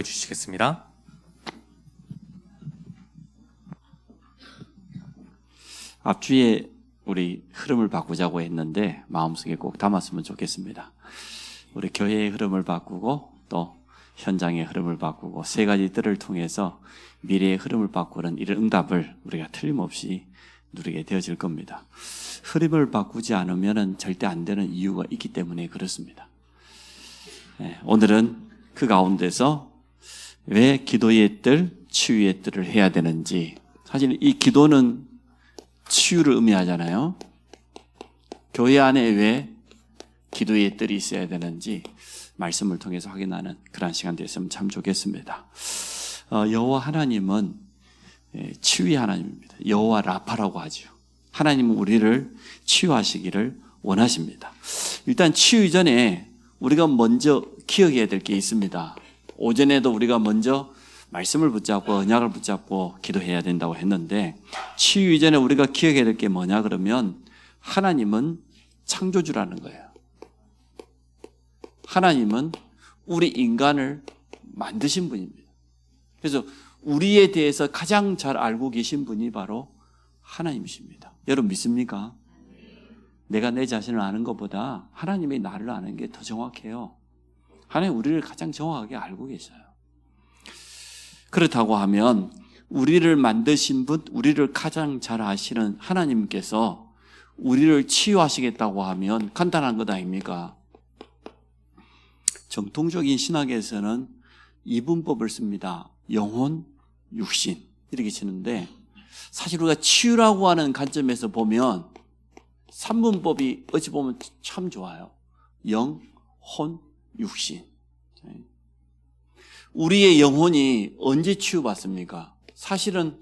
주시겠습니다. 앞주에 우리 흐름을 바꾸자고 했는데 마음속에 꼭 담았으면 좋겠습니다. 우리 교회의 흐름을 바꾸고 또 현장의 흐름을 바꾸고 세 가지 뜰을 통해서 미래의 흐름을 바꾸는 이런 응답을 우리가 틀림없이 누리게 되어질 겁니다. 흐름을 바꾸지 않으면 절대 안 되는 이유가 있기 때문에 그렇습니다. 오늘은 그 가운데서 왜 기도의 뜰, 치유의 뜰을 해야 되는지, 사실 이 기도는 치유를 의미하잖아요. 교회 안에 왜 기도의 뜰이 있어야 되는지 말씀을 통해서 확인하는 그런 시간 됐으면 참 좋겠습니다. 여호와 하나님은 치유의 하나님입니다. 여호와 라파라고 하죠. 하나님은 우리를 치유하시기를 원하십니다. 일단 치유 이전에 우리가 먼저 기억해야 될 게 있습니다. 오전에도 우리가 먼저 말씀을 붙잡고 언약을 붙잡고 기도해야 된다고 했는데, 치유 이전에 우리가 기억해야 될 게 뭐냐 그러면 하나님은 창조주라는 거예요. 하나님은 우리 인간을 만드신 분입니다. 그래서 우리에 대해서 가장 잘 알고 계신 분이 바로 하나님이십니다. 여러분 믿습니까? 내가 내 자신을 아는 것보다 하나님이 나를 아는 게 더 정확해요. 하나님 우리를 가장 정확하게 알고 계셔요. 그렇다고 하면 우리를 만드신 분, 우리를 가장 잘 아시는 하나님께서 우리를 치유하시겠다고 하면 간단한 것 아닙니까? 정통적인 신학에서는 이분법을 씁니다. 영혼, 육신 이렇게 치는데, 사실 우리가 치유라고 하는 관점에서 보면 3분법이 어찌 보면 참 좋아요. 영, 혼, 육신. 우리의 영혼이 언제 치유받습니까? 사실은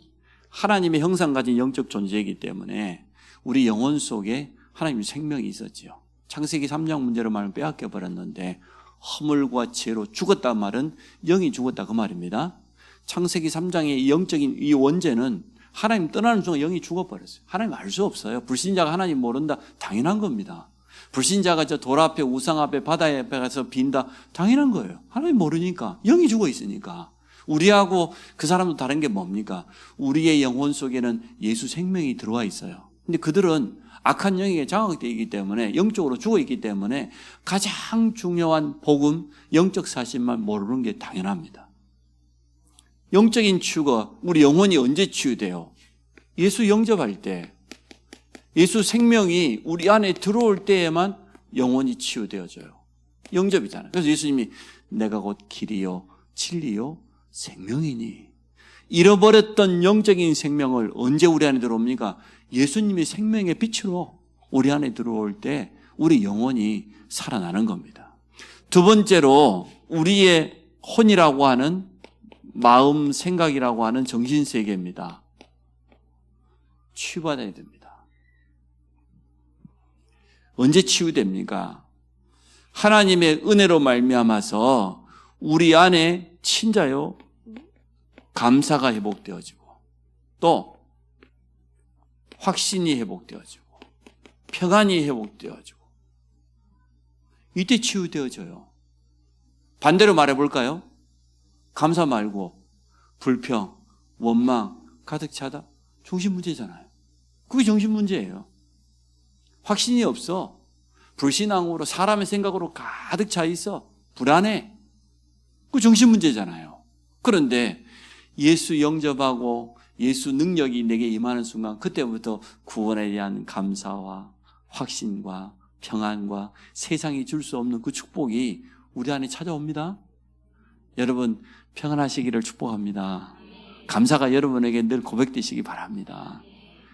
하나님의 형상 가진 영적 존재이기 때문에 우리 영혼 속에 하나님의 생명이 있었죠. 창세기 3장 문제로 말하면 빼앗겨 버렸는데, 허물과 죄로 죽었다는 말은 영이 죽었다 그 말입니다. 창세기 3장의 영적인 이 원죄는 하나님 떠나는 순간 영이 죽어버렸어요. 하나님 알 수 없어요. 불신자가 하나님 모른다, 당연한 겁니다. 불신자가 저 돌 앞에, 우상 앞에, 바다 앞에 가서 빈다, 당연한 거예요. 하나님 모르니까, 영이 죽어 있으니까. 우리하고 그 사람도 다른 게 뭡니까? 우리의 영혼 속에는 예수 생명이 들어와 있어요. 근데 그들은 악한 영에게 장악되어 있기 때문에, 영적으로 죽어 있기 때문에 가장 중요한 복음, 영적 사실만 모르는 게 당연합니다. 영적인 치유가, 우리 영혼이 언제 치유돼요? 예수 영접할 때, 예수 생명이 우리 안에 들어올 때에만 영혼이 치유되어져요. 영접이잖아요. 그래서 예수님이 내가 곧 길이요 진리요 생명이니, 잃어버렸던 영적인 생명을 언제 우리 안에 들어옵니까? 예수님이 생명의 빛으로 우리 안에 들어올 때 우리 영혼이 살아나는 겁니다. 두 번째로 우리의 혼이라고 하는 마음, 생각이라고 하는 정신세계입니다. 치유받아야 됩니다. 언제 치유됩니까? 하나님의 은혜로 말미암아서 우리 안에 친자요 감사가 회복되어지고, 또 확신이 회복되어지고, 평안이 회복되어지고, 이때 치유되어져요. 반대로 말해볼까요? 감사 말고 불평, 원망 가득 차다? 정신문제잖아요. 그게 정신문제예요. 확신이 없어. 불신앙으로, 사람의 생각으로 가득 차 있어. 불안해. 그 정신문제잖아요. 그런데 예수 영접하고 예수 능력이 내게 임하는 순간, 그때부터 구원에 대한 감사와 확신과 평안과 세상이 줄 수 없는 그 축복이 우리 안에 찾아옵니다. 여러분 평안하시기를 축복합니다. 감사가 여러분에게 늘 고백되시기 바랍니다.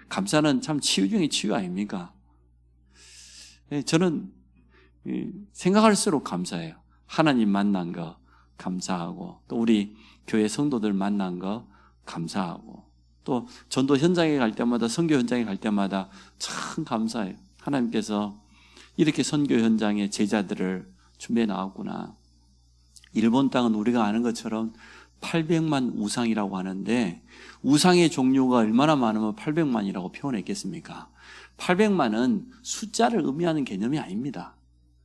감사는 참 치유 중에 치유 아닙니까? 저는 생각할수록 감사해요. 하나님 만난 거 감사하고, 또 우리 교회 성도들 만난 거 감사하고, 또 전도 현장에 갈 때마다, 선교 현장에 갈 때마다 참 감사해요. 하나님께서 이렇게 선교 현장에 제자들을 준비해 나왔구나. 일본 땅은 우리가 아는 것처럼 800만 우상이라고 하는데, 우상의 종류가 얼마나 많으면 800만이라고 표현했겠습니까? 800만은 숫자를 의미하는 개념이 아닙니다.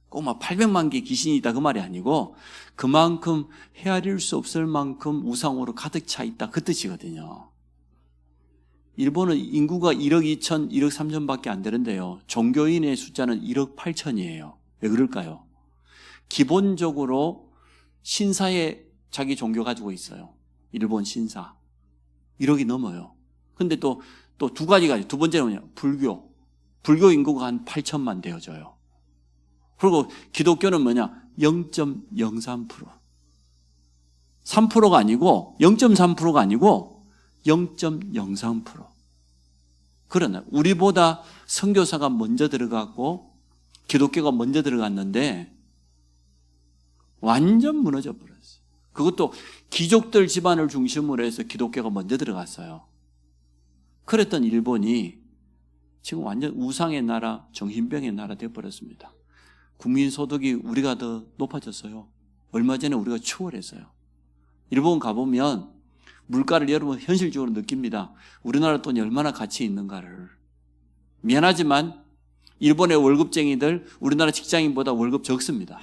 꼭 막 800만 개 귀신이 있다 그 말이 아니고 그만큼 헤아릴 수 없을 만큼 우상으로 가득 차 있다 그 뜻이거든요. 일본은 인구가 1억 2천, 1억 3천밖에 안 되는데요. 종교인의 숫자는 1억 8천이에요. 왜 그럴까요? 기본적으로 신사에 자기 종교 가지고 있어요. 일본 신사. 1억이 넘어요. 근데 또 두 가지가, 두 번째는 뭐냐? 불교. 불교 인구가 한 8천만 되어져요. 그리고 기독교는 뭐냐? 0.03%. 3%가 아니고, 0.3%가 아니고, 0.03%. 그러나, 우리보다 선교사가 먼저 들어갔고, 기독교가 먼저 들어갔는데, 완전 무너져 버렸어요. 그것도 귀족들 집안을 중심으로 해서 기독교가 먼저 들어갔어요. 그랬던 일본이 지금 완전 우상의 나라, 정신병의 나라 되어버렸습니다. 국민소득이 우리가 더 높아졌어요. 얼마 전에 우리가 추월했어요. 일본 가보면 물가를 여러분 현실적으로 느낍니다. 우리나라 돈이 얼마나 가치 있는가를. 미안하지만 일본의 월급쟁이들 우리나라 직장인보다 월급 적습니다.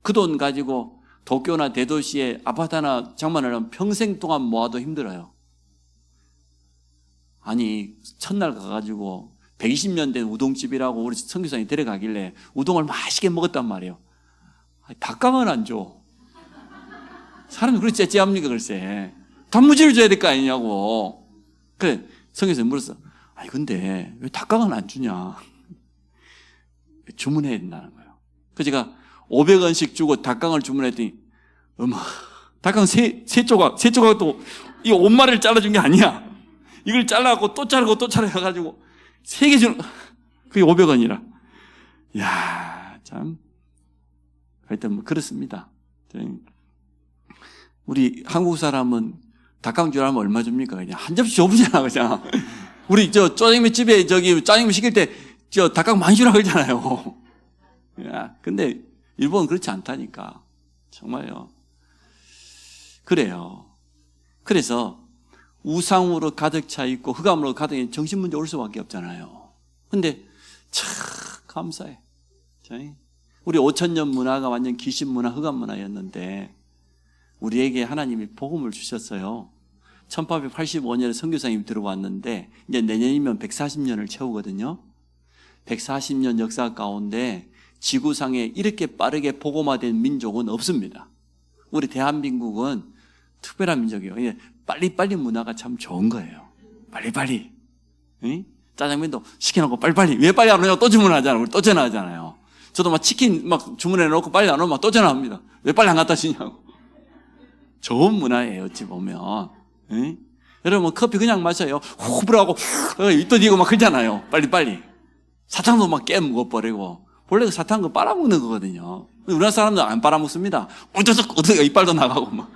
그 돈 가지고 도쿄나 대도시에 아파트 하나 장만을 하면 평생 동안 모아도 힘들어요. 아니 첫날 가가지고 120년 된 우동집이라고 우리 선교사님이 데려가길래 우동을 맛있게 먹었단 말이에요. 닭강은 안 줘. 사람이 그렇게 째째합니까 글쎄. 단무지를 줘야 될 거 아니냐고. 그래 선교사님이 물었어. 아니 근데 왜 닭강은 안 주냐. 주문해야 된다는 거예요. 그래서 제가 500원씩 주고 닭강을 주문했더니 어머 닭강 세 조각 또 이 온 마리를 잘라준 게 아니야. 이걸 잘라갖고 또 자르고 또 자르가지고 3개 주는 그게 500원이라. 이야 참 하여튼 뭐 그렇습니다. 우리 한국 사람은 닭강 주라면 얼마 줍니까? 그냥 한 접시 줘보잖아 그냥. 우리 저 짜장면 집에 저기 짜장면 시킬 때 저 닭강 많이 주라 그러잖아요. 야 근데 일본은 그렇지 않다니까. 정말요. 그래요. 그래서 우상으로 가득 차 있고 흑암으로 가득 있는 정신문제 올 수밖에 없잖아요. 근데 참 감사해. 우리 5,000년 문화가 완전 귀신 문화, 흑암 문화였는데 우리에게 하나님이 복음을 주셨어요. 1885년에 선교사님이 들어왔는데 이제 내년이면 140년을 채우거든요. 140년 역사 가운데 지구상에 이렇게 빠르게 복음화된 민족은 없습니다. 우리 대한민국은 특별한 민족이에요. 빨리빨리 문화가 참 좋은 거예요. 빨리빨리. 응? 짜장면도 시켜놓고 빨리빨리. 왜 빨리 안 오냐고 또 주문하잖아요. 우리 또 전화하잖아요. 저도 막 치킨 막 주문해놓고 빨리 안 오면 막 또 전화합니다. 왜 빨리 안 갖다 주냐고. 좋은 문화예요. 어찌 보면. 응? 여러분 커피 그냥 마셔요. 호불하고 또 이고 막 그러잖아요. 빨리빨리. 사탕도 막 깨먹어버리고. 원래 그 사탕 그 빨아먹는 거거든요. 우리나라 사람들은 안 빨아먹습니다. 어떻게 이빨도 나가고 막.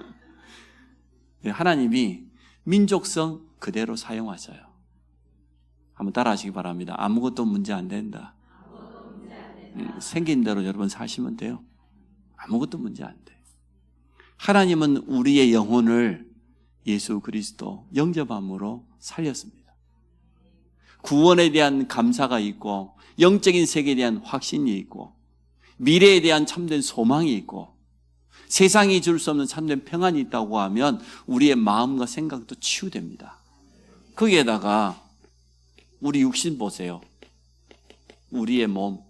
하나님이 민족성 그대로 사용하셔요. 한번 따라 하시기 바랍니다. 아무것도 문제 안 된다. 생긴 대로 여러분 사시면 돼요. 아무것도 문제 안 돼. 하나님은 우리의 영혼을 예수 그리스도 영접함으로 살렸습니다. 구원에 대한 감사가 있고 영적인 세계에 대한 확신이 있고 미래에 대한 참된 소망이 있고 세상이 줄 수 없는 참된 평안이 있다고 하면 우리의 마음과 생각도 치유됩니다. 거기에다가 우리 육신 보세요. 우리의 몸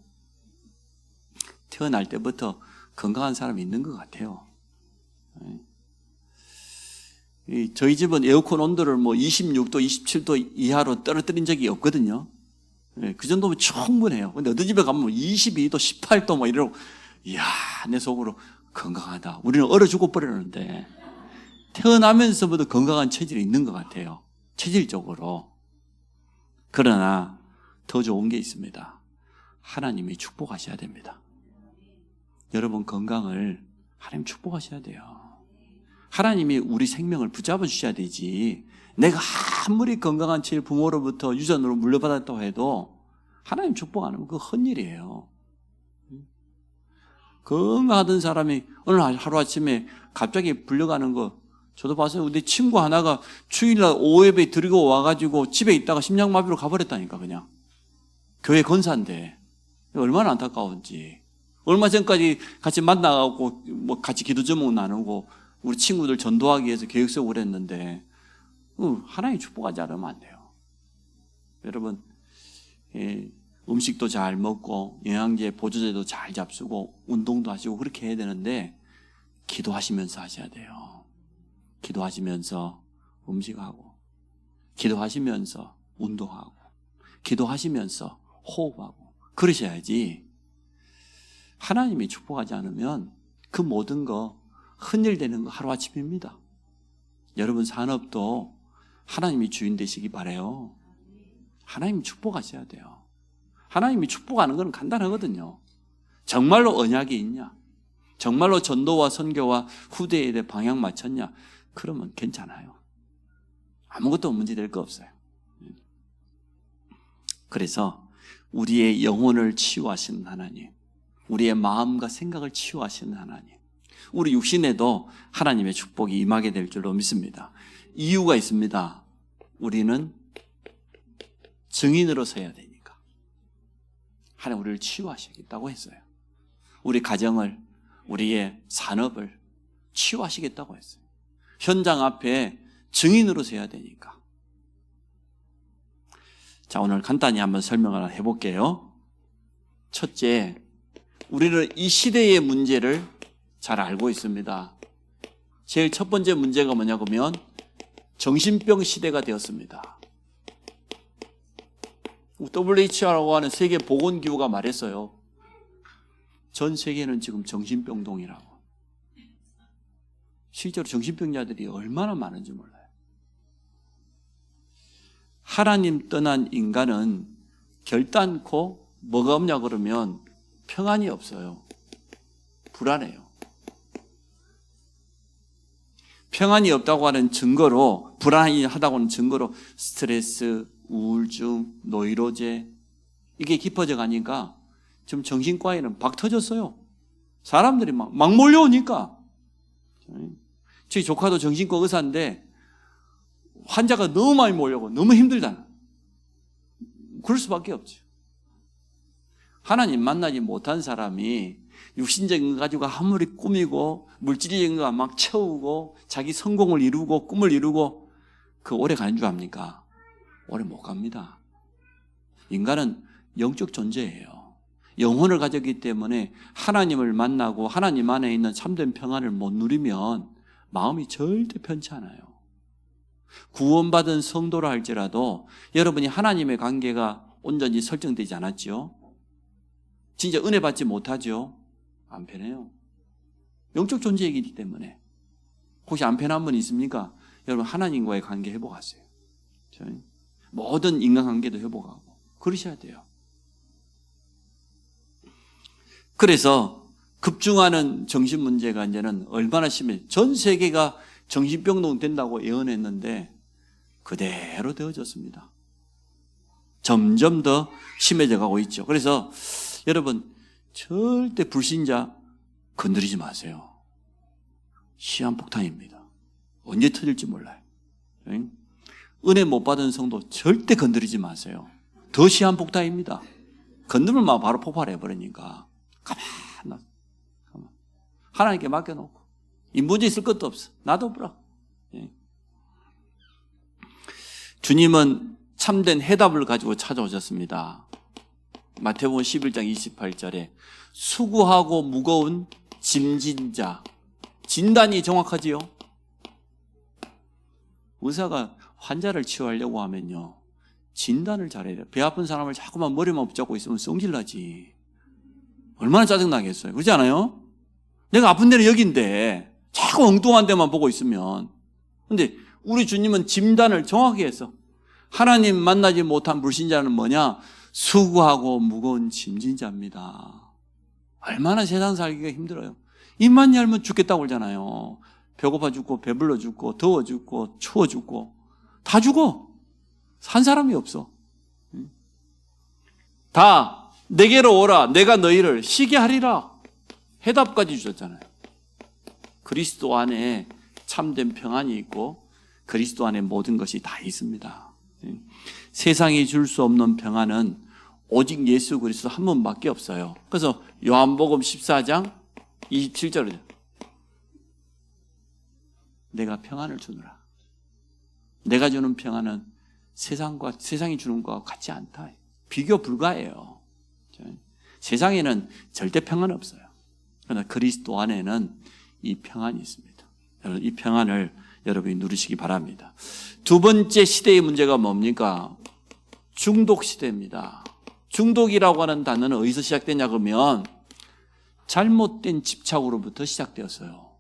태어날 때부터 건강한 사람이 있는 것 같아요. 저희 집은 에어컨 온도를 뭐 26도, 27도 이하로 떨어뜨린 적이 없거든요. 그 정도면 충분해요. 근데 어떤 집에 가면 22도, 18도 뭐 이러고, 이야, 내 속으로 건강하다. 우리는 얼어 죽어 버리는데, 태어나면서부터 건강한 체질이 있는 것 같아요. 체질적으로. 그러나 더 좋은 게 있습니다. 하나님이 축복하셔야 됩니다. 여러분 건강을 하나님 축복하셔야 돼요. 하나님이 우리 생명을 붙잡아 주셔야 되지. 내가 아무리 건강한 체질 부모로부터 유전으로 물려받았다고 해도 하나님 축복 안 하면 그거 헛일이에요. 건강하던 사람이 어느 하루아침에 갑자기 불려가는 거 저도 봤어요. 우리 친구 하나가 주일날 오후에 들고 와가지고 집에 있다가 심장마비로 가버렸다니까 그냥. 교회 건사인데 얼마나 안타까운지. 얼마 전까지 같이 만나고 뭐 같이 기도 제목 나누고 우리 친구들 전도하기 위해서 계획적으로 했는데 하나님 축복하지 않으면 안 돼요. 여러분, 음식도 잘 먹고 영양제, 보조제도 잘 잡수고 운동도 하시고 그렇게 해야 되는데 기도하시면서 하셔야 돼요. 기도하시면서 음식하고, 기도하시면서 운동하고, 기도하시면서 호흡하고 그러셔야지. 하나님이 축복하지 않으면 그 모든 거 흔들되는 거 하루아침입니다. 여러분 산업도 하나님이 주인 되시기 바라요. 하나님이 축복하셔야 돼요. 하나님이 축복하는 건 간단하거든요. 정말로 언약이 있냐? 정말로 전도와 선교와 후대에 대해 방향 맞췄냐? 그러면 괜찮아요. 아무것도 문제될 거 없어요. 그래서 우리의 영혼을 치유하시는 하나님, 우리의 마음과 생각을 치유하시는 하나님, 우리 육신에도 하나님의 축복이 임하게 될 줄로 믿습니다. 이유가 있습니다. 우리는 증인으로 서야 되니까. 하나님 우리를 치유하시겠다고 했어요. 우리 가정을, 우리의 산업을 치유하시겠다고 했어요. 현장 앞에 증인으로 서야 되니까. 자, 오늘 간단히 한번 설명을 해볼게요. 첫째, 우리는 이 시대의 문제를 잘 알고 있습니다. 제일 첫 번째 문제가 뭐냐면 정신병 시대가 되었습니다. WHO라고 하는 세계보건기구가 말했어요. 전 세계는 지금 정신병동이라고. 실제로 정신병자들이 얼마나 많은지 몰라요. 하나님 떠난 인간은 결단코 뭐가 없냐 그러면 평안이 없어요. 불안해요. 평안이 없다고 하는 증거로, 불안하다고 하는 증거로 스트레스, 우울증, 노이로제 이게 깊어져 가니까 지금 정신과에는 박 터졌어요. 사람들이 막 몰려오니까. 저희 조카도 정신과 의사인데 환자가 너무 많이 몰려오고 너무 힘들다. 그럴 수밖에 없죠. 하나님 만나지 못한 사람이 육신적인 거 가지고 아무리 꾸미고 물질적인 거 막 채우고 자기 성공을 이루고 꿈을 이루고 그 오래 가는 줄 압니까? 오래 못 갑니다. 인간은 영적 존재예요. 영혼을 가졌기 때문에 하나님을 만나고 하나님 안에 있는 참된 평안을 못 누리면 마음이 절대 편치 않아요. 구원받은 성도라 할지라도 여러분이 하나님의 관계가 온전히 설정되지 않았죠? 진짜 은혜 받지 못하죠? 안 편해요. 영적 존재이기 때문에. 혹시 안 편한 분 있습니까? 여러분 하나님과의 관계 회복하세요. 모든 인간관계도 회복하고 그러셔야 돼요. 그래서 급증하는 정신 문제가 이제는 얼마나 심해. 전 세계가 정신병동 된다고 예언했는데 그대로 되어졌습니다. 점점 더 심해져 가고 있죠. 그래서 여러분 절대 불신자 건드리지 마세요. 시한폭탄입니다. 언제 터질지 몰라요. 은혜 못 받은 성도 절대 건드리지 마세요. 더 시한폭탄입니다. 건드리면 바로 폭발해버리니까 가만 하나님께 맡겨놓고 이 문제 있을 것도 없어. 놔둬보라. 주님은 참된 해답을 가지고 찾아오셨습니다. 마태복음 11장 28절에 수고하고 무거운 짐진 자. 진단이 정확하지요? 의사가 환자를 치유하려고 하면요 진단을 잘해야 돼요. 배 아픈 사람을 자꾸만 머리만 붙잡고 있으면 성질나지. 얼마나 짜증나겠어요. 그렇지 않아요? 내가 아픈 데는 여기인데 자꾸 엉뚱한 데만 보고 있으면. 근데 우리 주님은 진단을 정확히 해서 하나님 만나지 못한 불신자는 뭐냐? 수고하고 무거운 짐진 자입니다. 얼마나 세상 살기가 힘들어요. 입만 열면 죽겠다고 그러잖아요. 배고파 죽고 배불러 죽고 더워 죽고 추워 죽고 다 죽어. 산 사람이 없어. 다 내게로 오라. 내가 너희를 쉬게 하리라. 해답까지 주셨잖아요. 그리스도 안에 참된 평안이 있고 그리스도 안에 모든 것이 다 있습니다. 세상이 줄 수 없는 평안은 오직 예수 그리스도 한 분밖에 없어요. 그래서 요한복음 14장 27절에 내가 평안을 주노라. 내가 주는 평안은 세상이 주는 것과 같지 않다. 비교 불가해요. 세상에는 절대 평안 없어요. 그러나 그리스도 안에는 이 평안이 있습니다. 여러분, 이 평안을 여러분이 누리시기 바랍니다. 두 번째 시대의 문제가 뭡니까? 중독 시대입니다. 중독이라고 하는 단어는 어디서 시작되냐 그러면 잘못된 집착으로부터 시작되었어요.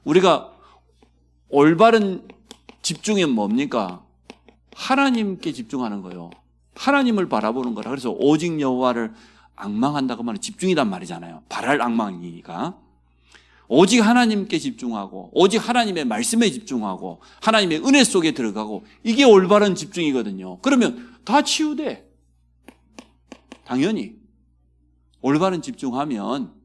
우리가 올바른 집중이 뭡니까? 하나님께 집중하는 거예요. 하나님을 바라보는 거라. 그래서 오직 여호와를 앙망한다고 하면 집중이란 말이잖아요. 바랄 앙망이니까. 오직 하나님께 집중하고 오직 하나님의 말씀에 집중하고 하나님의 은혜 속에 들어가고 이게 올바른 집중이거든요. 그러면 다 치유돼. 당연히 올바른 집중하면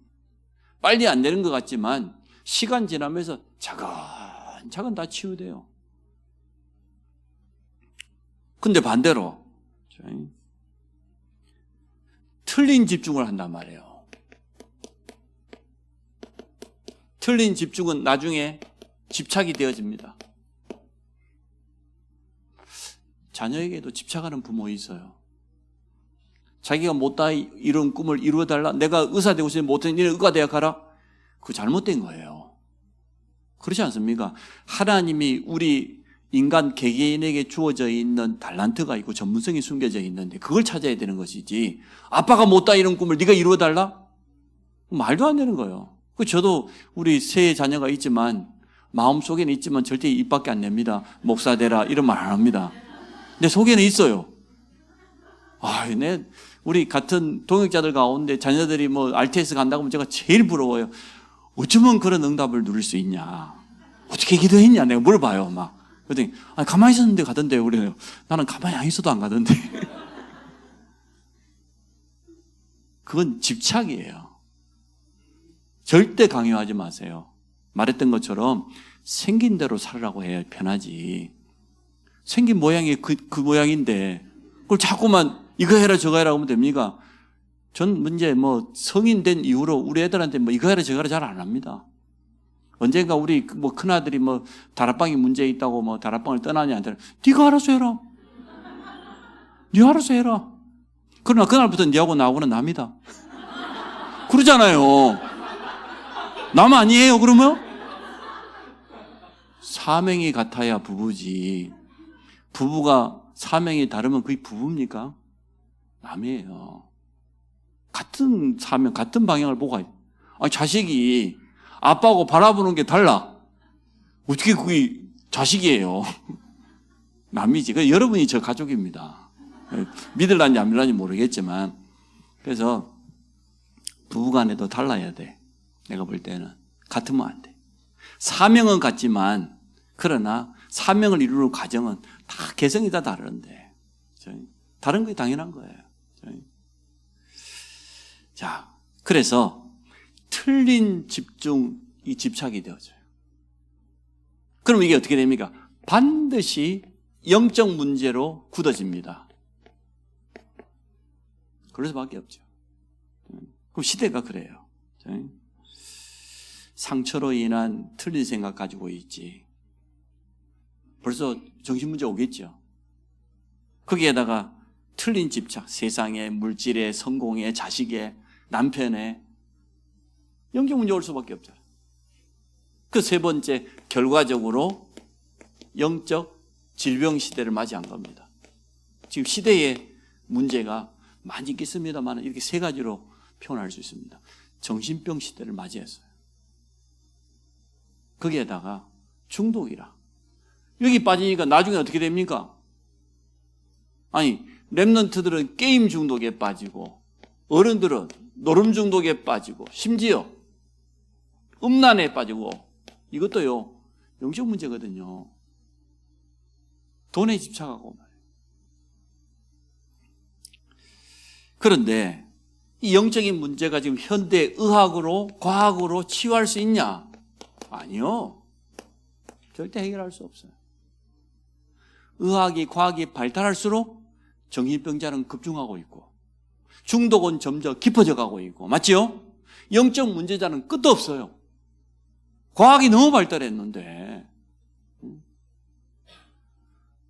빨리 안 되는 것 같지만 시간 지나면서 차근차근 다 치유돼요. 근데 반대로 틀린 집중을 한단 말이에요. 틀린 집중은 나중에 집착이 되어집니다. 자녀에게도 집착하는 부모 있어요. 자기가 못다 이룬 꿈을 이루어달라. 내가 의사 되고 싶으면 못해. 너는 의과대학 가라. 그거 잘못된 거예요. 그렇지 않습니까? 하나님이 우리 인간 개개인에게 주어져 있는 달란트가 있고 전문성이 숨겨져 있는데 그걸 찾아야 되는 것이지 아빠가 못다 이룬 꿈을 네가 이루어달라? 말도 안 되는 거예요. 저도 우리 세 자녀가 있지만 마음속에는 있지만 절대 입 밖에 안 냅니다. 목사 되라 이런 말 안 합니다. 내 속에는 있어요. 우리 같은 동역자들 가운데 자녀들이 뭐 RTS 간다고 하면 제가 제일 부러워요. 어쩌면 그런 응답을 누릴 수 있냐. 어떻게 기도했냐. 내가 물어봐요. 그랬더니 가만히 있었는데 가던데요. 그래요. 나는 가만히 안 있어도 안 가던데. 그건 집착이에요. 절대 강요하지 마세요. 말했던 것처럼 생긴 대로 살으라고 해야 편하지. 생긴 모양이 그 모양인데 그걸 자꾸만 이거 해라 저거 해라 하면 됩니까? 전 문제 성인 된 이후로 우리 애들한테 이거 해라 저거 해라 잘 안 합니다. 언젠가 우리 큰아들이 다락방이 문제 있다고 다락방을 떠나냐 안 떠나. 네가 알아서 해라. 네가 알아서 해라. 그러나 그날부터 네하고 나하고는 남이다. 그러잖아요. 남 아니에요 그러면? 사명이 같아야 부부지. 부부가 사명이 다르면 그게 부부입니까? 남이에요. 같은 사명, 같은 방향을 보고 자식이 아빠하고 바라보는 게 달라. 어떻게 그게 자식이에요? 남이지. 여러분이 저 가족입니다. 믿을란지 안 믿을란지 모르겠지만 그래서 부부간에도 달라야 돼. 내가 볼 때는 같으면 안 돼. 사명은 같지만 그러나 사명을 이루는 과정은 다 개성이 다 다른데 다른 게 당연한 거예요. 자, 그래서 틀린 집중이 집착이 되어져요. 그럼 이게 어떻게 됩니까? 반드시 영적 문제로 굳어집니다. 그럴 수밖에 없죠. 그럼 시대가 그래요. 상처로 인한 틀린 생각 가지고 있지. 벌써 정신문제 오겠죠. 거기에다가 틀린 집착, 세상에, 물질에, 성공에, 자식에, 남편에 영적 문제 올 수밖에 없잖아요. 그 세 번째, 결과적으로 영적 질병 시대를 맞이한 겁니다. 지금 시대의 문제가 많이 있겠습니다만 이렇게 세 가지로 표현할 수 있습니다. 정신병 시대를 맞이했어요. 거기에다가 중독이라. 여기 빠지니까 나중에 어떻게 됩니까? 랩런트들은 게임 중독에 빠지고 어른들은 노름 중독에 빠지고 심지어 음란에 빠지고 이것도요 영적 문제거든요. 돈에 집착하고 말이에요. 그런데 이 영적인 문제가 지금 현대 의학으로 과학으로 치유할 수 있냐? 아니요. 절대 해결할 수 없어요. 의학이 과학이 발달할수록 정신병자는 급증하고 있고 중독은 점점 깊어져 가고 있고, 맞지요? 영적 문제자는 끝도 없어요. 과학이 너무 발달했는데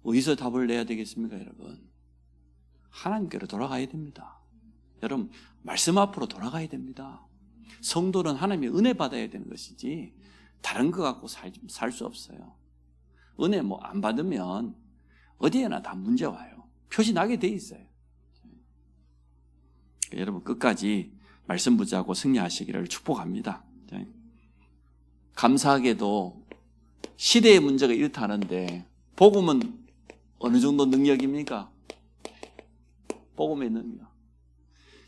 어디서 답을 내야 되겠습니까, 여러분? 하나님께로 돌아가야 됩니다. 여러분, 말씀 앞으로 돌아가야 됩니다. 성도는 하나님의 은혜 받아야 되는 것이지 다른 거 갖고 살 수 없어요. 은혜 안 받으면 어디에나 다 문제 와요. 표시 나게 돼 있어요. 여러분, 끝까지 말씀 붙잡고 승리하시기를 축복합니다. 감사하게도 시대의 문제가 이렇다는데 복음은 어느 정도 능력입니까? 복음의 능력.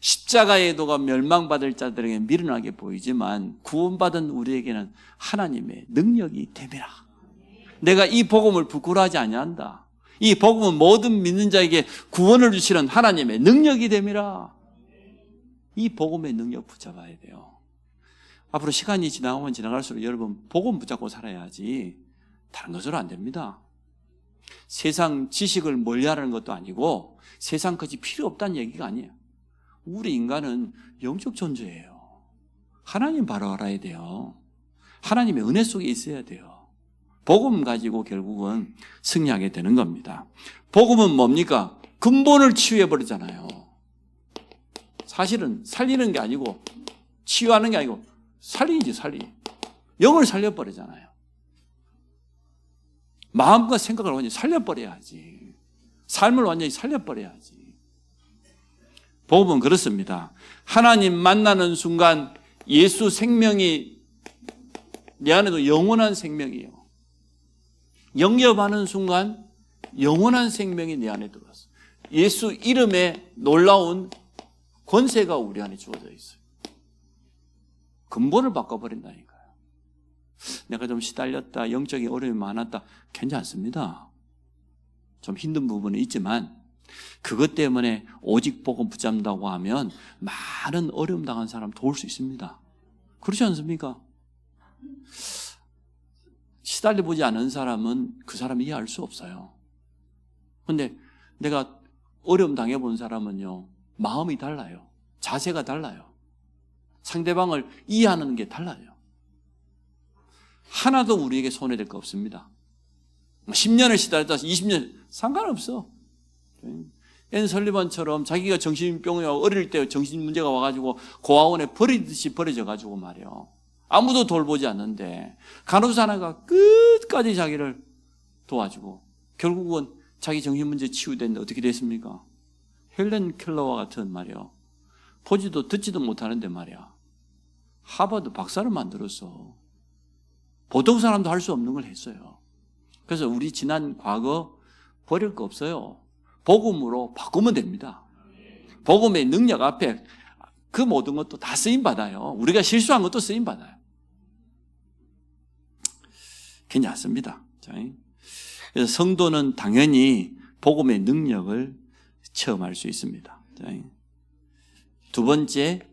십자가의 도가 멸망받을 자들에게 미련하게 보이지만 구원받은 우리에게는 하나님의 능력이 됨이라. 내가 이 복음을 부끄러워하지 아니한다. 이 복음은 모든 믿는 자에게 구원을 주시는 하나님의 능력이 됨이라. 이 복음의 능력 붙잡아야 돼요. 앞으로 시간이 지나가면 지나갈수록 여러분 복음 붙잡고 살아야지 다른 것으로 안 됩니다. 세상 지식을 멀리하라는 것도 아니고 세상 것이 필요 없다는 얘기가 아니에요. 우리 인간은 영적 존재예요. 하나님 바로 알아야 돼요. 하나님의 은혜 속에 있어야 돼요. 복음 가지고 결국은 승리하게 되는 겁니다. 복음은 뭡니까? 근본을 치유해버리잖아요. 사실은 살리는 게 아니고 치유하는 게 아니고 살리지. 영을 살려버리잖아요. 마음과 생각을 완전히 살려버려야지. 삶을 완전히 살려버려야지. 복음은 그렇습니다. 하나님 만나는 순간 예수 생명이 내 안에도 영원한 생명이에요. 영접하는 순간 영원한 생명이 내 안에 들어왔어요. 예수 이름에 놀라운 권세가 우리 안에 주어져 있어요. 근본을 바꿔버린다니까요. 내가 좀 시달렸다, 영적인 어려움이 많았다, 괜찮습니다. 좀 힘든 부분은 있지만 그것 때문에 오직 복음 붙잡는다고 하면 많은 어려움 당한 사람 도울 수 있습니다. 그렇지 않습니까? 시달려보지 않은 사람은 그 사람이 이해할 수 없어요. 그런데 내가 어려움 당해본 사람은요, 마음이 달라요. 자세가 달라요. 상대방을 이해하는 게 달라요. 하나도 우리에게 손해될 거 없습니다. 10년을 시달렸다 20년 상관없어. 앤 설리반처럼 자기가 정신병이 어릴 때 정신 문제가 와가지고 고아원에 버리듯이 버려져가지고 말이요. 아무도 돌보지 않는데 간호사 하나가 끝까지 자기를 도와주고 결국은 자기 정신 문제 치유됐는데 어떻게 됐습니까? 헬렌 켈러와 같은 말이요. 보지도 듣지도 못하는데 말이야. 하버드 박사를 만들었어. 보통 사람도 할 수 없는 걸 했어요. 그래서 우리 지난 과거 버릴 거 없어요. 복음으로 바꾸면 됩니다. 복음의 능력 앞에 그 모든 것도 다 쓰임받아요. 우리가 실수한 것도 쓰임받아요. 괜찮습니다. 그래서 성도는 당연히 복음의 능력을 체험할 수 있습니다. 두 번째,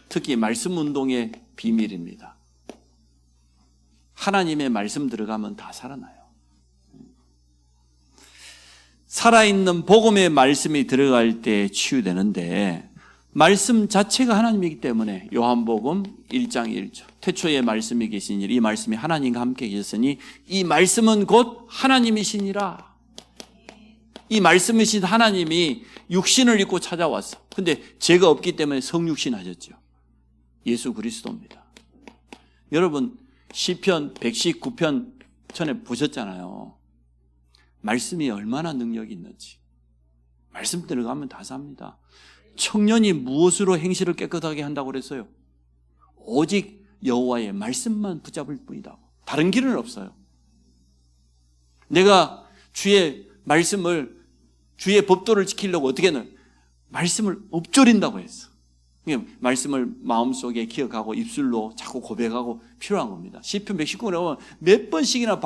특히 말씀 운동의 비밀입니다. 하나님의 말씀 들어가면 다 살아나요. 살아있는 복음의 말씀이 들어갈 때 치유되는데 말씀 자체가 하나님이기 때문에 요한복음 1장 1절 태초에 말씀이 계시니 이 말씀이 하나님과 함께 계셨으니 이 말씀은 곧 하나님이시니라. 이 말씀이신 하나님이 육신을 입고 찾아왔어. 근데 죄가 없기 때문에 성육신 하셨죠. 예수 그리스도입니다. 여러분 시편 119편 전에 보셨잖아요. 말씀이 얼마나 능력이 있는지. 말씀 들어가면 다 삽니다. 청년이 무엇으로 행실을 깨끗하게 한다고 그랬어요? 오직 여호와의 말씀만 붙잡을 뿐이다. 다른 길은 없어요. 내가 주의 말씀을, 주의 법도를 지키려고 어떻게 하는? 말씀을 읊조린다고 했어. 말씀을 마음속에 기억하고 입술로 자꾸 고백하고 필요한 겁니다. 시편 119편에 보면 몇 번씩이나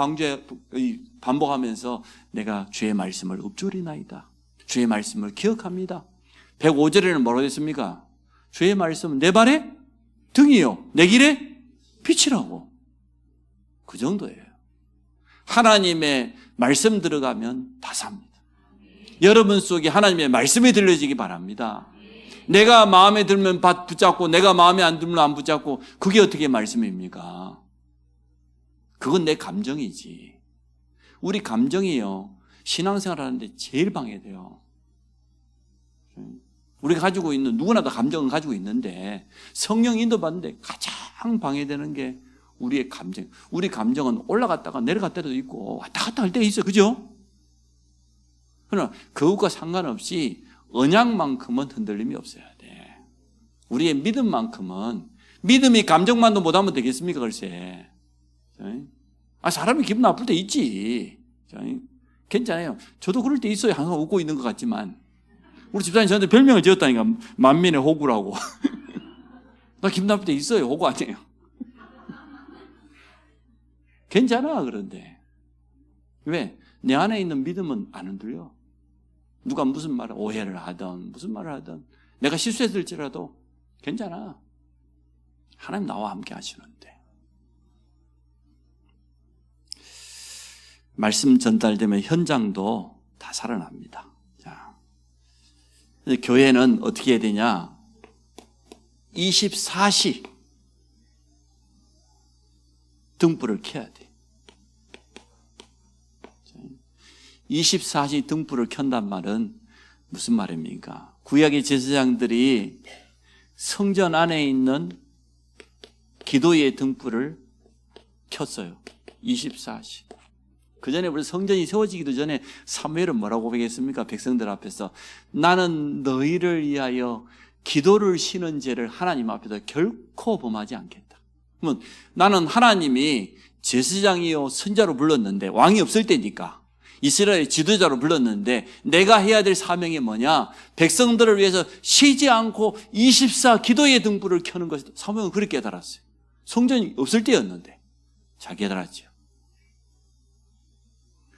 반복하면서 내가 주의 말씀을 읊조리나이다. 주의 말씀을 기억합니다. 105절에는 뭐라고 했습니까? 주의 말씀은 내 발에 등이요 내 길에 빛이라고. 그 정도예요. 하나님의 말씀 들어가면 다 삽니다. 여러분 속에 하나님의 말씀이 들려지기 바랍니다. 내가 마음에 들면 붙잡고 내가 마음에 안 들면 안 붙잡고 그게 어떻게 말씀입니까? 그건 내 감정이지. 우리 감정이요. 신앙생활 하는데 제일 방해돼요. 우리가 가지고 있는 누구나 다 감정은 가지고 있는데 성령 인도받는데 가장 방해되는 게 우리의 감정. 우리 감정은 올라갔다가 내려갈 때도 있고 왔다 갔다 할 때가 있어요. 그죠? 그러나 그것과 상관없이 언약만큼은 흔들림이 없어야 돼. 우리의 믿음만큼은 믿음이 감정만도 못하면 되겠습니까? 글쎄. 사람이 기분 나쁠 때 있지. 괜찮아요. 저도 그럴 때 있어요. 항상 웃고 있는 것 같지만. 우리 집사님 저한테 별명을 지었다니까. 만민의 호구라고. 나 기분 나쁠 때 있어요. 호구 아니에요. 괜찮아. 그런데. 왜? 내 안에 있는 믿음은 안 흔들려. 누가 무슨 말을 오해를 하든 무슨 말을 하든 내가 실수했을지라도 괜찮아. 하나님 나와 함께 하시는데. 말씀 전달되면 현장도 다 살아납니다. 자, 교회는 어떻게 해야 되냐? 24시 등불을 켜야 돼. 24시 등불을 켠단 말은 무슨 말입니까? 구약의 제사장들이 성전 안에 있는 기도의 등불을 켰어요. 24시. 그 전에 우리 성전이 세워지기도 전에 사무엘은 뭐라고 고백했습니까? 백성들 앞에서 나는 너희를 위하여 기도를 쉬는 죄를 하나님 앞에서 결코 범하지 않겠다. 그러면 나는 하나님이 제사장이요 선자로 불렀는데 왕이 없을 때니까 이스라엘 지도자로 불렀는데 내가 해야 될 사명이 뭐냐? 백성들을 위해서 쉬지 않고 24 기도의 등불을 켜는 것이 사명은 그렇게 깨달았어요. 성전이 없을 때였는데 잘 깨달았죠.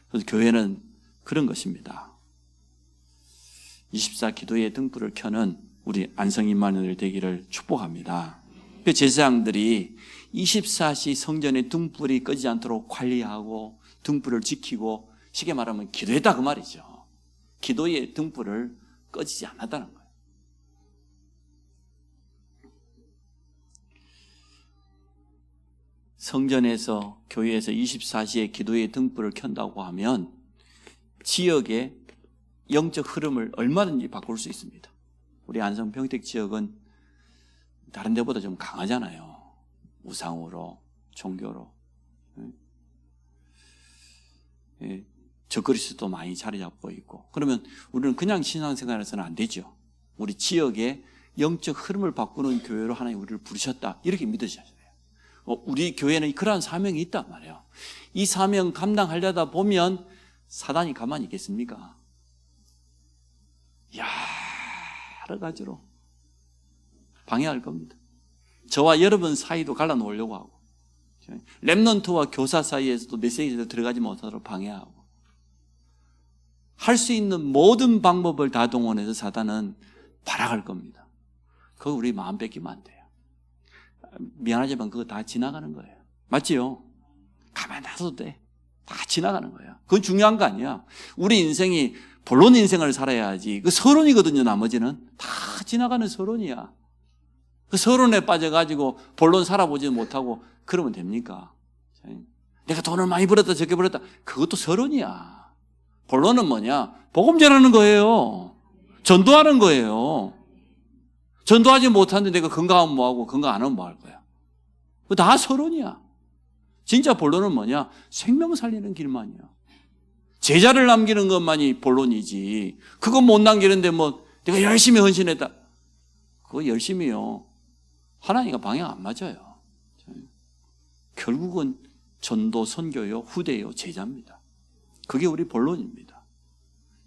그래서 교회는 그런 것입니다. 24 기도의 등불을 켜는 우리 안성인만을 되기를 축복합니다. 그 제사장들이 24시 성전의 등불이 꺼지지 않도록 관리하고 등불을 지키고 쉽게 말하면 기도했다 그 말이죠. 기도의 등불을 꺼지지 않았다는 거예요. 성전에서 교회에서 24시에 기도의 등불을 켠다고 하면 지역의 영적 흐름을 얼마든지 바꿀 수 있습니다. 우리 안성 평택 지역은 다른 데보다 좀 강하잖아요. 우상으로, 종교로. 적그리스도 많이 자리 잡고 있고. 그러면 우리는 그냥 신앙생활에서는 안 되죠. 우리 지역의 영적 흐름을 바꾸는 교회로 하나님 우리를 부르셨다. 이렇게 믿으셔야 돼요. 우리 교회는 그러한 사명이 있단 말이에요. 이 사명 감당하려다 보면 사단이 가만히 있겠습니까? 여러 가지로 방해할 겁니다. 저와 여러분 사이도 갈라놓으려고 하고 렘넌트와 교사 사이에서도 메시지로 들어가지 못하도록 방해하고 할 수 있는 모든 방법을 다 동원해서 사단은 발악할 겁니다. 그거 우리 마음 뺏기면 안 돼요. 미안하지만 그거 다 지나가는 거예요. 맞지요? 가만히 놔둬도 돼. 다 지나가는 거예요. 그건 중요한 거 아니야. 우리 인생이 본론 인생을 살아야지. 그 서론이거든요. 나머지는 다 지나가는 서론이야. 그 서론에 빠져가지고 본론 살아보지 못하고 그러면 됩니까? 내가 돈을 많이 벌었다 적게 벌었다 그것도 서론이야. 본론은 뭐냐? 복음 전하는 거예요. 전도하는 거예요. 전도하지 못하는데 내가 건강하면 뭐하고 건강 안 하면 뭐 할 거야? 그거 다 서론이야. 진짜 본론은 뭐냐? 생명 살리는 길만이야. 제자를 남기는 것만이 본론이지. 그거 못 남기는데 뭐 내가 열심히 헌신했다. 그거 열심히요. 하나님과 방향 안 맞아요. 결국은 전도, 선교요, 후대요, 제자입니다. 그게 우리 본론입니다.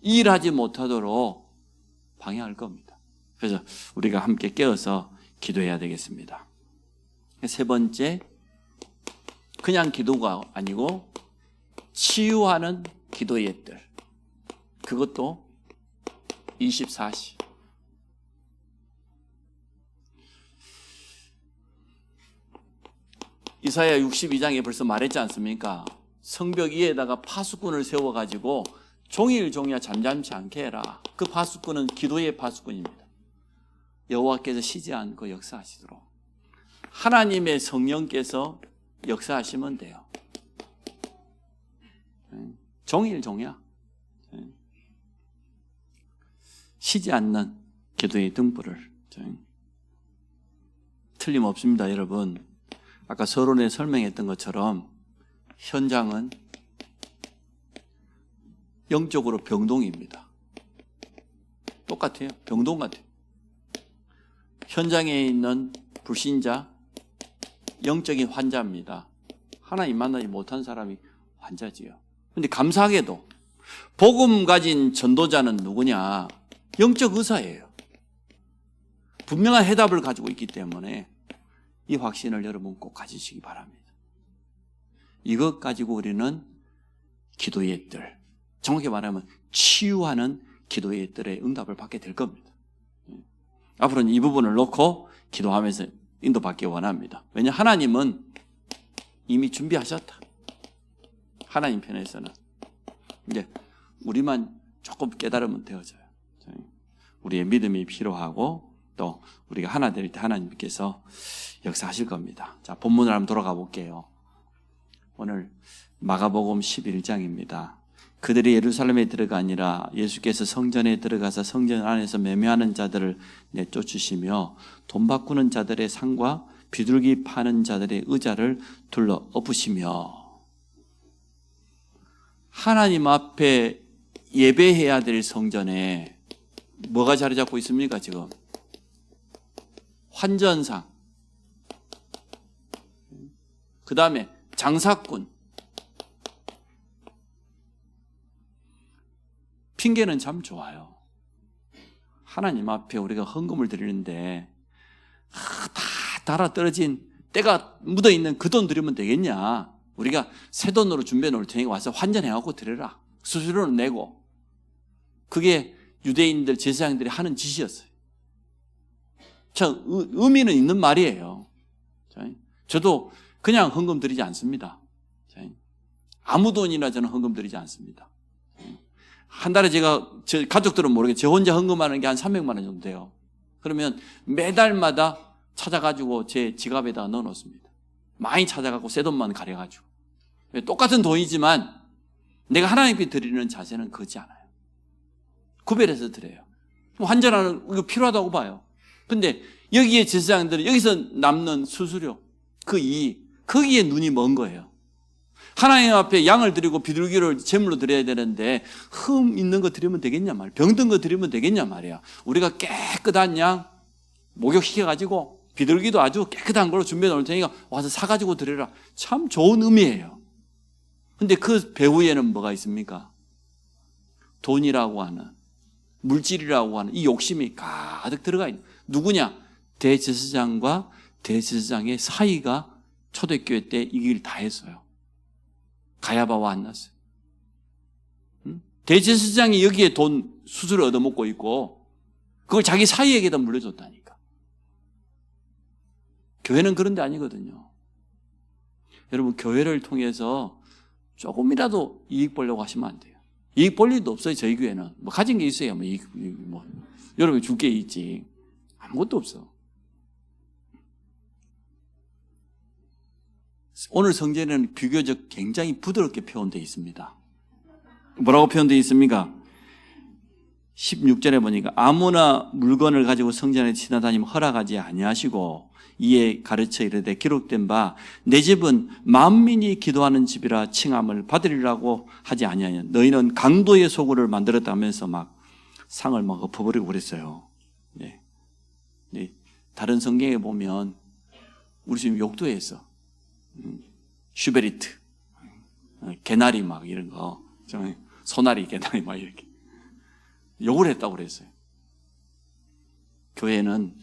일하지 못하도록 방해할 겁니다. 그래서 우리가 함께 깨어서 기도해야 되겠습니다. 세 번째, 그냥 기도가 아니고 치유하는 기도의 뜰. 그것도 24시. 이사야 62장에 벌써 말했지 않습니까? 성벽 위에다가 파수꾼을 세워가지고 종일 종야 잠잠치 않게 해라. 그 파수꾼은 기도의 파수꾼입니다. 여호와께서 쉬지 않고 역사하시도록 하나님의 성령께서 역사하시면 돼요. 종일 종야 쉬지 않는 기도의 등불을. 틀림없습니다, 여러분. 아까 서론에 설명했던 것처럼 현장은 영적으로 병동입니다. 똑같아요. 병동 같아요. 현장에 있는 불신자, 영적인 환자입니다. 하나님 만나지 못한 사람이 환자지요. 그런데 감사하게도 복음 가진 전도자는 누구냐? 영적 의사예요. 분명한 해답을 가지고 있기 때문에 이 확신을 여러분 꼭 가지시기 바랍니다. 이것 가지고 우리는 기도의 뜰, 정확히 말하면 치유하는 기도의 뜰의 응답을 받게 될 겁니다. 앞으로는 이 부분을 놓고 기도하면서 인도받기 원합니다. 왜냐, 하나님은 이미 준비하셨다. 하나님 편에서는 이제 우리만 조금 깨달으면 되어져요. 우리의 믿음이 필요하고 또 우리가 하나 될 때 하나님께서 역사하실 겁니다. 자, 본문을 한번 돌아가 볼게요. 오늘 마가복음 11장입니다. 그들이 예루살렘에 들어가니라 예수께서 성전에 들어가서 성전 안에서 매매하는 자들을 내쫓으시며 돈 바꾸는 자들의 상과 비둘기 파는 자들의 의자를 둘러 엎으시며. 하나님 앞에 예배해야 될 성전에 뭐가 자리 잡고 있습니까? 지금 환전상, 그 다음에 장사꾼. 핑계는 참 좋아요. 하나님 앞에 우리가 헌금을 드리는데 다 달아 떨어진 때가 묻어있는 그 돈 드리면 되겠냐? 우리가 새 돈으로 준비해 놓을 테니까 와서 환전해갖고 드려라. 수수료는 내고. 그게 유대인들, 제사장들이 하는 짓이었어요. 참 의미는 있는 말이에요. 저도 그냥 헌금 드리지 않습니다. 아무 돈이나 저는 헌금 드리지 않습니다. 한 달에 제가, 저 가족들은 모르겠어요. 저 혼자 헌금하는 게 한 300만 원 정도 돼요. 그러면 매달마다 찾아가지고 제 지갑에다 넣어 놓습니다. 많이 찾아가고 새 돈만 가려가지고. 똑같은 돈이지만 내가 하나님께 드리는 자세는 그렇지 않아요. 구별해서 드려요. 환전하는 이거 필요하다고 봐요. 근데 여기에 제사장들은 여기서 남는 수수료, 그 이익, 거기에 눈이 먼 거예요. 하나님 앞에 양을 드리고 비둘기를 제물로 드려야 되는데 흠 있는 거 드리면 되겠냐 말이야. 병든 거 드리면 되겠냐 말이야. 우리가 깨끗한 양 목욕시켜가지고 비둘기도 아주 깨끗한 걸로 준비해 놓을 테니까 와서 사가지고 드려라. 참 좋은 의미예요. 근데 그 배후에는 뭐가 있습니까? 돈이라고 하는, 물질이라고 하는 이 욕심이 가득 들어가 있는. 누구냐? 대제사장과 대제사장의 사이가 초대교회 때 이 길 다 했어요. 가야바와 안났어요. 대제사장이 여기에 돈 수수료 얻어먹고 있고 그걸 자기 사이에게다 물려줬다니까. 교회는 그런 데 아니거든요. 여러분, 교회를 통해서 조금이라도 이익 보려고 하시면 안 돼요. 이익 볼 일도 없어요. 저희 교회는 뭐 가진 게 있어야 뭐 이익, 뭐 여러분이 줄 게 있지. 아무것도 없어. 오늘 성전에는 비교적 굉장히 부드럽게 표현되어 있습니다. 뭐라고 표현되어 있습니까? 16절에 보니까 아무나 물건을 가지고 성전에 지나다니면 허락하지 아니하시고 이에 가르쳐 이르되 기록된 바 내 집은 만민이 기도하는 집이라 칭함을 받으리라고 하지 아니하냐. 너희는 강도의 소굴을 만들었다면서 막 상을 막 엎어버리고 그랬어요. 네. 네. 다른 성경에 보면 우리 지금 욕도 했어. 슈베리트, 개나리 막 이런 거, 소나리 개나리 막 이렇게 욕을 했다고 그랬어요. 교회는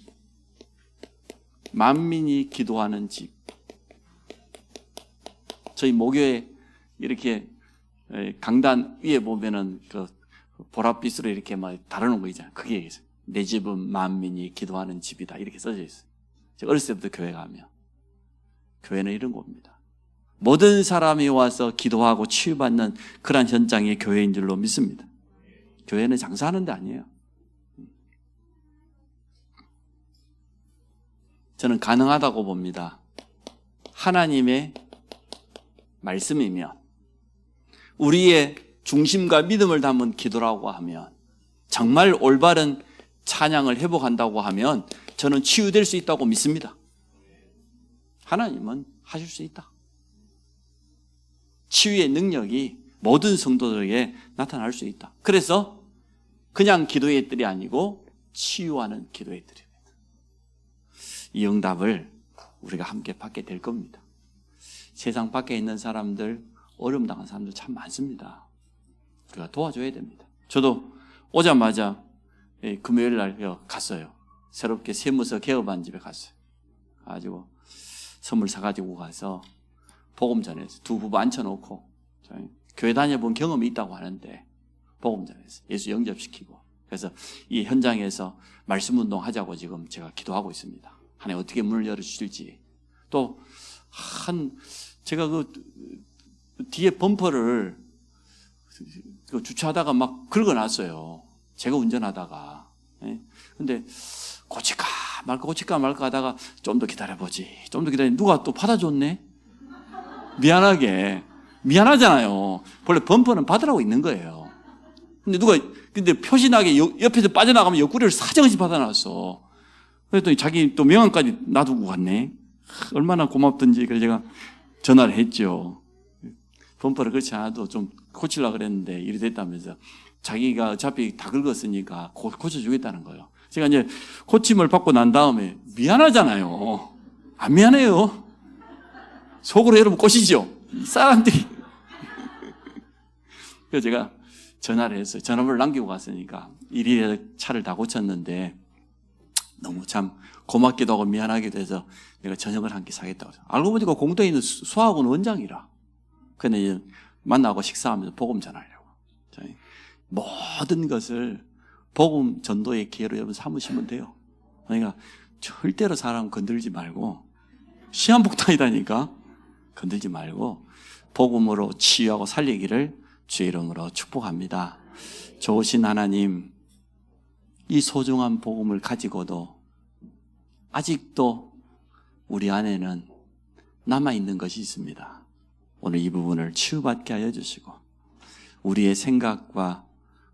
만민이 기도하는 집. 저희 모교에 이렇게 강단 위에 보면은 그 보랏빛으로 이렇게 막 다루는 거 있잖아요. 그게 있어요. 내 집은 만민이 기도하는 집이다. 이렇게 써져 있어요. 제가 어렸을 때부터 교회 가면. 교회는 이런 겁니다. 모든 사람이 와서 기도하고 치유받는 그런 현장의 교회인 줄로 믿습니다. 교회는 장사하는 데 아니에요. 저는 가능하다고 봅니다. 하나님의 말씀이면, 우리의 중심과 믿음을 담은 기도라고 하면, 정말 올바른 찬양을 회복한다고 하면 저는 치유될 수 있다고 믿습니다. 하나님은 하실 수 있다. 치유의 능력이 모든 성도들에게 나타날 수 있다. 그래서 그냥 기도의 뜰이 아니고 치유하는 기도의 뜰입니다. 이 응답을 우리가 함께 받게 될 겁니다. 세상 밖에 있는 사람들, 어려움 당한 사람들 참 많습니다. 우리가 도와줘야 됩니다. 저도 오자마자 금요일 날 갔어요. 새롭게 세무서 개업한 집에 갔어요. 가지고 선물 사가지고 가서 복음 전해서 두 부부 앉혀놓고, 교회 다녀본 경험이 있다고 하는데 복음 전해서 예수 영접시키고, 그래서 이 현장에서 말씀 운동 하자고 지금 제가 기도하고 있습니다. 하나님 어떻게 문을 열어주실지. 또 제가 그 뒤에 범퍼를 주차하다가 막 긁어놨어요. 제가 운전하다가. 근데 고칠까 말까 하다가 좀 더 기다려보지. 좀 더 기다리니 누가 또 받아줬네? 미안하잖아요. 원래 범퍼는 받으라고 있는 거예요. 근데 표시나게 옆에서 빠져나가면 옆구리를 사정없이 받아놨어. 그랬더니 자기 또 명함까지 놔두고 갔네. 얼마나 고맙던지. 그래서 제가 전화를 했죠. 범퍼를 그렇지 않아도 좀 고치려고 그랬는데 이리 됐다면서 자기가 어차피 다 긁었으니까 고쳐주겠다는 거예요. 제가 이제 고침을 받고 난 다음에 미안하잖아요. 안 미안해요. 속으로 여러분 꼬시죠. 사람들이. 그래서 제가 전화를 했어요. 전화번호를 남기고 갔으니까 일일이 차를 다 고쳤는데 너무 참 고맙기도 하고 미안하기도 해서 내가 저녁을 한 끼 사겠다고. 알고 보니까 공도에 있는 수학원 원장이라. 근데 만나고 식사하면서 복음 전하려고. 모든 것을 복음 전도의 기회로 여러분 삼으시면 돼요. 그러니까 절대로 사람 건들지 말고, 시한폭탄이다니까 건들지 말고 복음으로 치유하고 살리기를 주의 이름으로 축복합니다. 좋으신 하나님, 이 소중한 복음을 가지고도 아직도 우리 안에는 남아있는 것이 있습니다. 오늘 이 부분을 치유받게 하여 주시고, 우리의 생각과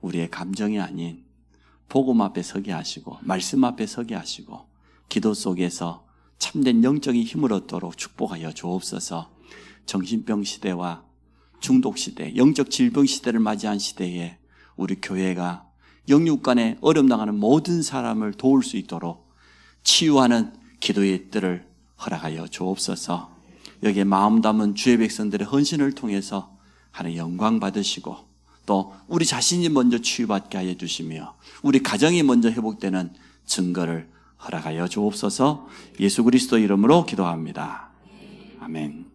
우리의 감정이 아닌 복음 앞에 서게 하시고, 말씀 앞에 서게 하시고, 기도 속에서 참된 영적인 힘을 얻도록 축복하여 주옵소서. 정신병 시대와 중독 시대, 영적 질병 시대를 맞이한 시대에 우리 교회가 영육 간에 어려움 당하는 모든 사람을 도울 수 있도록 치유하는 기도의 뜰을 허락하여 주옵소서. 여기에 마음 담은 주의 백성들의 헌신을 통해서 하나님 영광 받으시고, 또 우리 자신이 먼저 치유받게 하여 주시며 우리 가정이 먼저 회복되는 증거를 허락하여 주옵소서. 예수 그리스도 이름으로 기도합니다. 아멘.